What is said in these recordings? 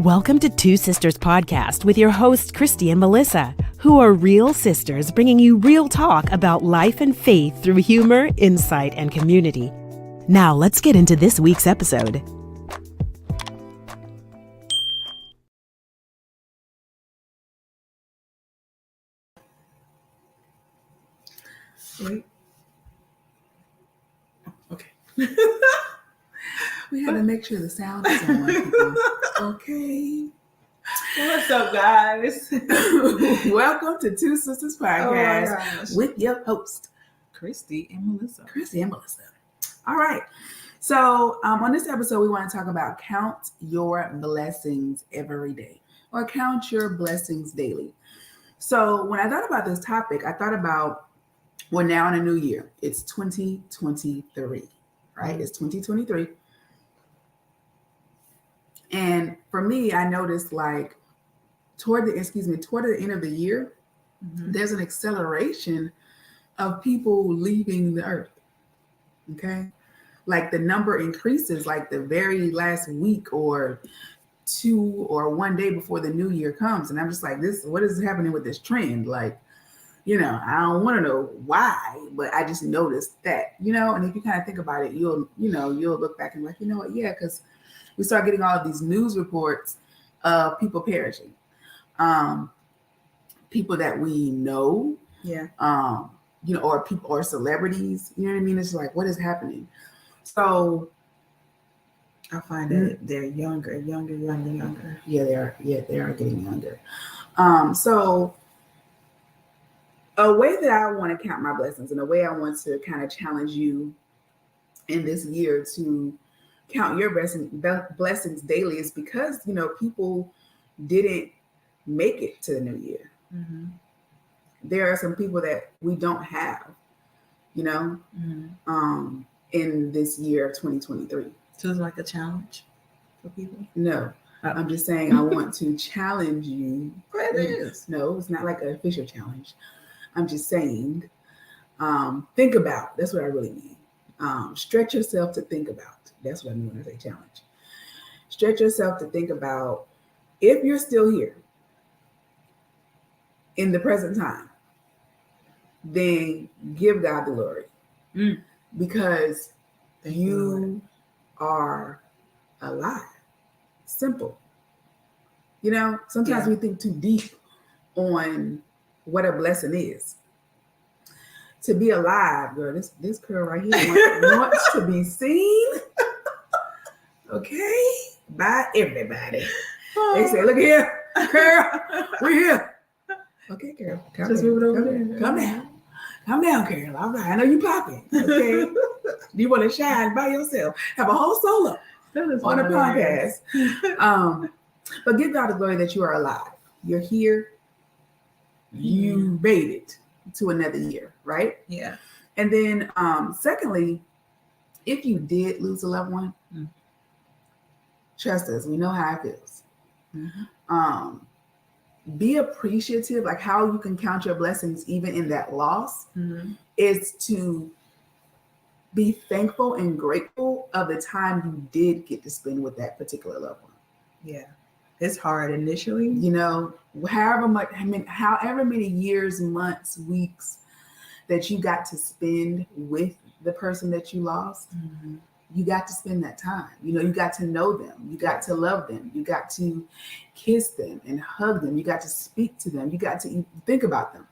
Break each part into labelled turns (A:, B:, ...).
A: Welcome to Two Sisters Podcast with your hosts, Kristy and Melissa, who are real sisters bringing you real talk about life and faith through humor, insight, and community. Now, let's get into this week's episode.
B: Wait. Okay. We had to make sure the sound is on. Okay.
C: What's up, guys?
B: Welcome to Two Sisters Podcast with your host,
C: Kristy and Melissa.
B: Kristy and Melissa. All right. So on this episode, we want to talk about count your blessings every day, or count your blessings daily. So when I thought about this topic, I thought about, we're now in a new year. It's 2023, right? It's 2023. And for me, I noticed like toward the end of the year, there's an acceleration of people leaving the earth. Okay. Like the number increases like the very last week or two or one day before the new year comes. And I'm just like, what is happening with this trend? Like, I don't want to know why, but I just noticed that, and if you kind of think about it, you'll look back and be like, you know what? Yeah. Cause we start getting all of these news reports of people perishing, people that we know, or people or celebrities, you know what I mean? It's like, what is happening? So
C: I find that they're younger.
B: Yeah, they are. Yeah, they are getting younger. So a way that I want to count my blessings and a way I want to kind of challenge you in this year to count your blessings daily is because, people didn't make it to the new year. Mm-hmm. There are some people that we don't have, in this year of 2023.
C: So it's like a challenge for people?
B: No, I'm just saying I want to challenge you.
C: What it is?
B: No, it's not like an official challenge. I'm just saying, think about. That's what I really mean. Stretch yourself to think about. That's what I mean when I say challenge. Stretch yourself to think about if you're still here in the present time, then give God the glory. Because you are alive. Simple. Sometimes we think too deep on what a blessing is. To be alive, girl, this girl right here wants to be seen, okay, by everybody. They say, look here, girl, we're here. Okay, girl, come down, Carol. All right, I know you popping. Okay, you want to shine by yourself, have a whole solo on a podcast. But give God the glory that you are alive. You're here. You made it to another year, right?
C: Yeah.
B: And then, secondly, if you did lose a loved one, trust us, we know how it feels. Mm-hmm. Be appreciative, like how you can count your blessings even in that loss, is to be thankful and grateful of the time you did get to spend with that particular loved one.
C: Yeah. It's hard initially.
B: However many years, months, weeks that you got to spend with the person that you lost, you got to spend that time. You got to know them. You got to love them. You got to kiss them and hug them. You got to speak to them. You got to think about them,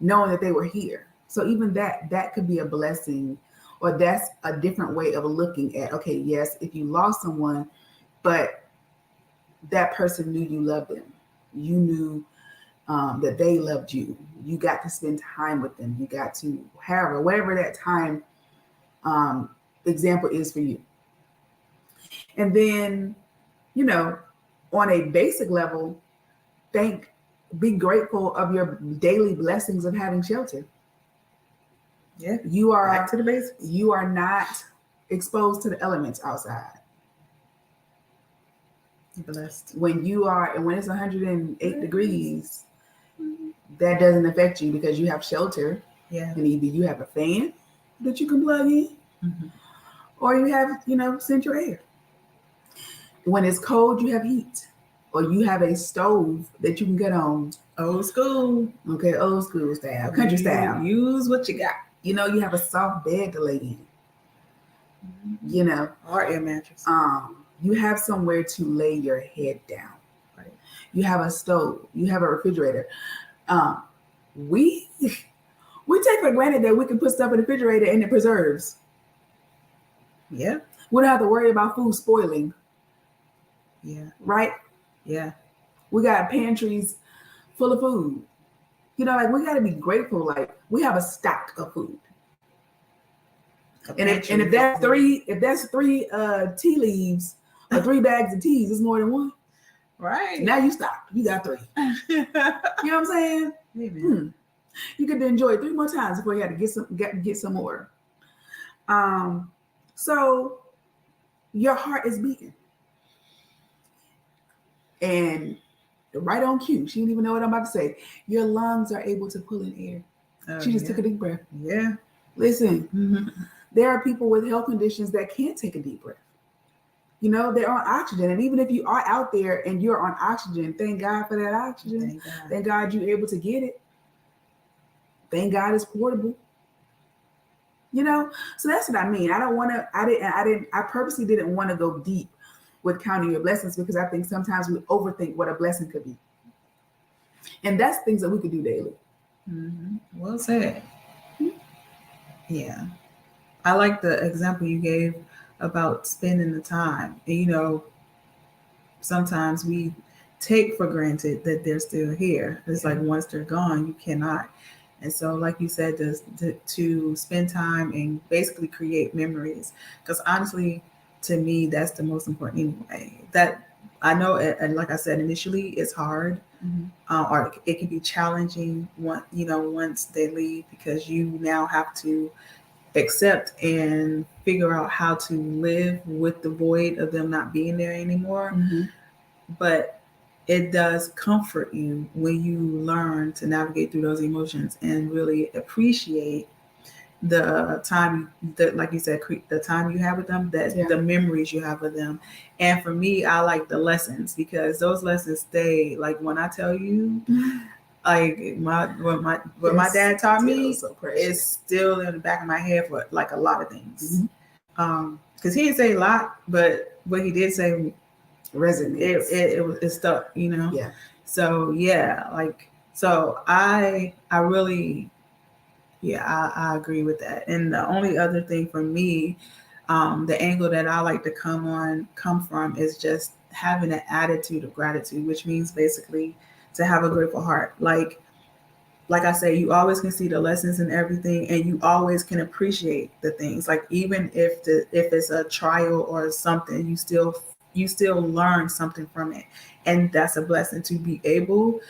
B: knowing that they were here. So even that could be a blessing, or that's a different way of looking at, okay, yes, if you lost someone, but that person knew you loved them. You knew that they loved you. You got to spend time with them. You got to, whatever that time example is for you. And then, on a basic level, be grateful of your daily blessings of having shelter.
C: Yeah.
B: You are
C: back to the basics.
B: You are not exposed to the elements outside.
C: Blessed.
B: When it's 108 degrees, that doesn't affect you because you have shelter.
C: Yeah.
B: And either you have a fan that you can plug in, or you have, central air. When it's cold, you have heat, or you have a stove that you can get on.
C: Old school.
B: Okay, old school style, country style.
C: Use what you got.
B: You know, you have a soft bed to lay in. You know,
C: or air mattress.
B: You have somewhere to lay your head down.
C: Right.
B: You have a stove. You have a refrigerator. We take for granted that we can put stuff in the refrigerator and it preserves.
C: Yeah.
B: We don't have to worry about food spoiling.
C: Yeah.
B: Right?
C: Yeah.
B: We got pantries full of food. You know, like we got to be grateful. Like we have a stock of food. And if that's three tea leaves or 3 bags of teas, it's more than one.
C: Right.
B: Now you stop. You got 3. You know what I'm saying?
C: Maybe.
B: You could enjoy it 3 more times before you had to get some more. So your heart is beating. And right on cue, she didn't even know what I'm about to say. Your lungs are able to pull in air. She just took a deep breath.
C: Yeah.
B: Listen, there are people with health conditions that can't take a deep breath. You know, they're on oxygen. And even if you are out there and you're on oxygen, thank God for that oxygen. Thank God you're able to get it. Thank God it's portable. You know, so that's what I mean. I purposely didn't want to go deep with counting your blessings because I think sometimes we overthink what a blessing could be. And that's things that we could do daily.
C: Well said. Yeah. I like the example you gave about spending the time. And, you know, sometimes we take for granted that they're still here. It's like once they're gone, you cannot. And so, like you said, to spend time and basically create memories. Because honestly, to me, that's the most important anyway. That I know, and like I said, initially it's hard, or it can be challenging once they leave, because you now have to accept and figure out how to live with the void of them not being there anymore. But it does comfort you when you learn to navigate through those emotions and really appreciate the time that, like you said, the time you have with them, the memories you have with them. And for me, I like the lessons, because those lessons stay. Like when I tell you, like what my dad taught me is still in the back of my head for like a lot of things. Because he didn't say a lot, but what he did say resonates. It stuck, you know.
B: Yeah.
C: So yeah, so I really, I agree with that. And the only other thing for me, the angle that I like to come from is just having an attitude of gratitude, which means basically to have a grateful heart. Like I say, you always can see the lessons in everything, and you always can appreciate the things. Like even if it's a trial or something, you still learn something from it. And that's a blessing to be able,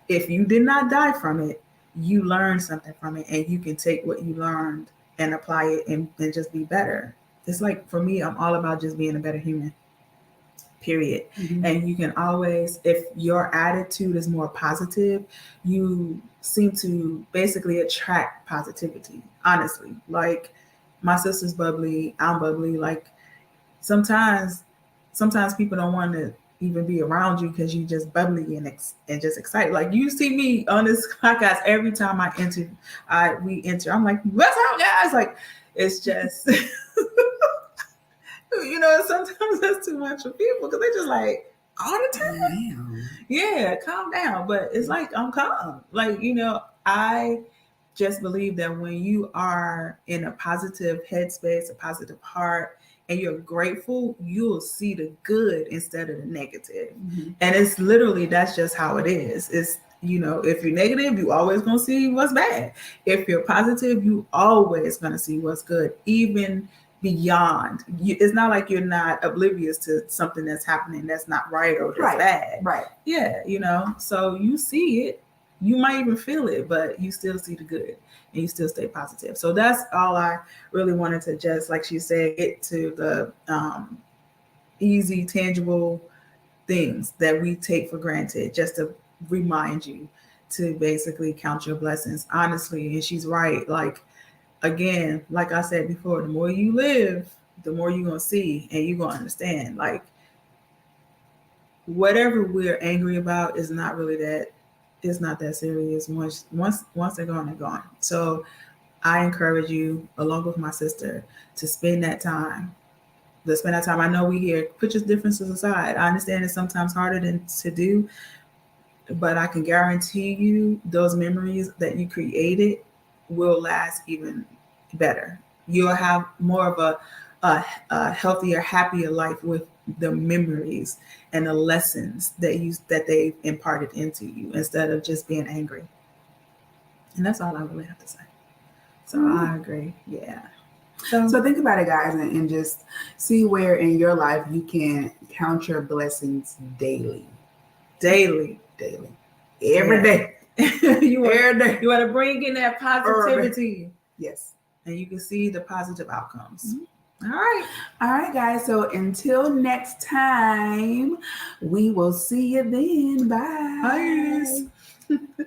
C: if you did not die from it, you learned something from it, and you can take what you learned and apply it and just be better. It's like, for me, I'm all about just being a better human, period. And you can always, if your attitude is more positive, you seem to basically attract positivity, honestly. Like my sister's bubbly, I'm bubbly. Like sometimes people don't want to even be around you because you just bubbly and just excited. Like you see me on this podcast every time we enter, I'm like, what's up, guys? Like it's just you know, sometimes that's too much for people because they just like all the time. Yeah, calm down. But it's like I'm calm. Like, you know, I just believe that when you are in a positive headspace, a positive heart, and you're grateful, you'll see the good instead of the negative. And it's literally, that's just how it is. It's, you know, if you're negative, you always gonna see what's bad. If you're positive, you always gonna see what's good, even beyond. It's not like you're not oblivious to something that's happening that's not right or that's bad.
B: Right.
C: Yeah, you know, so you see it, you might even feel it, but you still see the good and you still stay positive. So that's all I really wanted to just, like she said, get to the easy, tangible things that we take for granted, just to remind you to basically count your blessings honestly. And she's right. Like, again, like I said before, the more you live, the more you're going to see and you're going to understand. Like, whatever we're angry about is not really that. It's not that serious. Once they're gone, they're gone. So I encourage you, along with my sister, to spend that time. I know we hear put your differences aside. I understand it's sometimes harder than to do, but I can guarantee you those memories that you created will last even better. You'll have more of a healthier, happier life with the memories and the lessons that they've imparted into you instead of just being angry. And that's all I really have to say. So I agree. Yeah.
B: So think about it, guys, and just see where in your life you can count your blessings daily.
C: Daily.
B: Every day.
C: You want to bring in that positivity.
B: Yes.
C: And you can see the positive outcomes.
B: Mm-hmm. All right, guys. So until next time, we will see you then. Bye.
C: Bye.